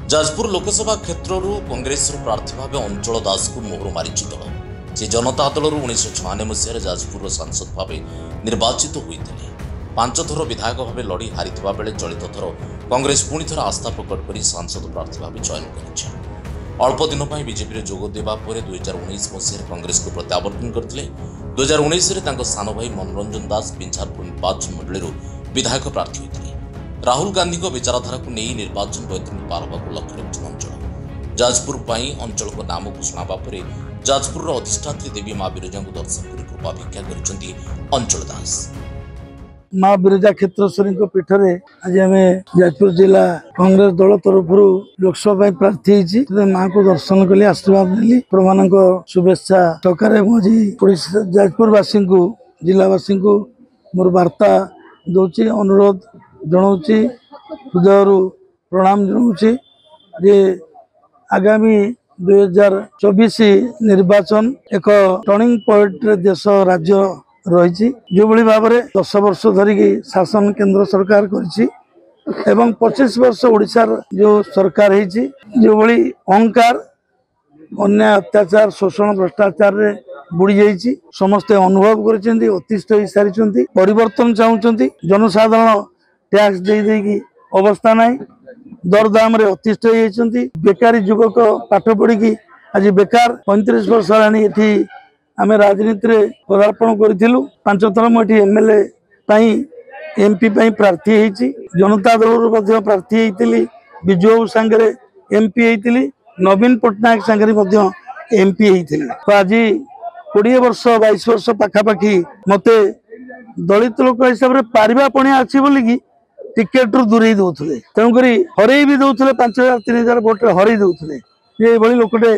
जाजपुर लोकसभा क्षेत्र कांग्रेस प्रार्थी भाव अंचल दास को मोहर मारी दल से जनता दल 1996 मसीह जाजपुर सांसद भाव निर्वाचित होते 5 थर विधायक भाव लड़ी हारी बेले चलित थर कांग्रेस पुणी थर आस्था प्रकट कर सांसद प्रार्थी भाव चयन कर अल्प दिन बीजेपी जोग देवा 2019 मसीह कांग्रेस को प्रत्यावर्तन करते 2019 सान भाई मनोरंजन दास पिंझारपुर निर्वाचन मंडली विधायक प्रार्थी होते राहुल गांधी को विचारधारा को नहीं निर्वाचन बैतरणी पार होगा लक्ष्य रखित अंचल जाजपुर अंचल को नाम घोषणा पर जाजपुर अधिष्ठात्री देवी माँ बिरजा को दर्शन कर कृपा भिक्षा करचंती दास। माँ बिरजा क्षेत्रेश्वरी पीठ में आज आम जाजपुर जिला कांग्रेस दल तरफ लोकसभा प्रार्थी माँ को दर्शन कली आशीर्वाद नेली प्रमाण शुभेच्छा सकार जाजपुरवासी को जिलावासी को मोर वार्ता दौची अनुरोध जनाऊँगी हृदय प्रणाम जनाऊँगी जे आगामी 2024 निर्वाचन एक टर्निंग पॉइंट देश राज्य रही जो भाव में 10 वर्ष धरिकी शासन केंद्र सरकार करिछि एवं 25 वर्ष ओडिशार जो सरकार है जो भली अहंकार अन्याय अत्याचार शोषण भ्रष्टाचार रे बुड़ी जाइछि समस्ते अनुभव कर अतिष्ठ हो सारी परिवर्तन चाहूँगी जनसाधारण टैक्स दे अवस्था ना दरदाम रे अतिष्ठ होती बेकारी युवक पाठ पढ़ी आज बेकार 35 वर्ष है आम राजनीति रे पदार्पण करूँ 5 थर मुझे एमएलए एमपी प्रार्थी होती जनता दल प्रार्थी होती विजु सांगे एमपी होती नवीन पट्टनायक सांगे एमपी होती तो आज 20 वर्ष 22 वर्ष पाखापाखि मत दलित लोक हिसाब से पारिबा पणिया अच्छी बोलिकी टिकेट रू दूरे दौले तेणुक हरई भी दौले 5000 3000 भोट हरई दौले ये लोकटे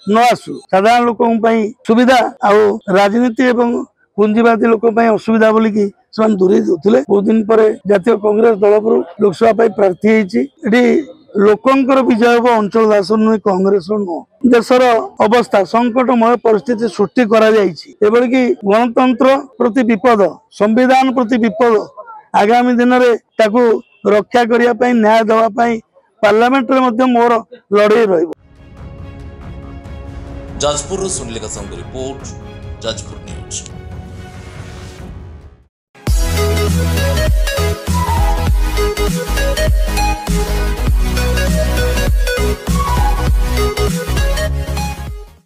न आसू साधारण लोक सुविधा आउ राजनीति एवं पुंजीवादी लोक असुविधा बोलिकी दूरे दौले बहुत दिन पर जातीय कांग्रेस दल लोकसभा प्रार्थी होती लोकंकर विजय हम अंचल दास नुहे कांग्रेस नुह देशर अवस्था संकटमय परिस्थिति सृष्टि कि गणतंत्र प्रति विपद संविधान प्रति विपद आगामी दिन में ताकू रक्षा करने न्याय देवाई पार्लियामेंट में मोर लड़े रही। जाजपुर सुनील का रिपोर्ट जाजपुर न्यूज।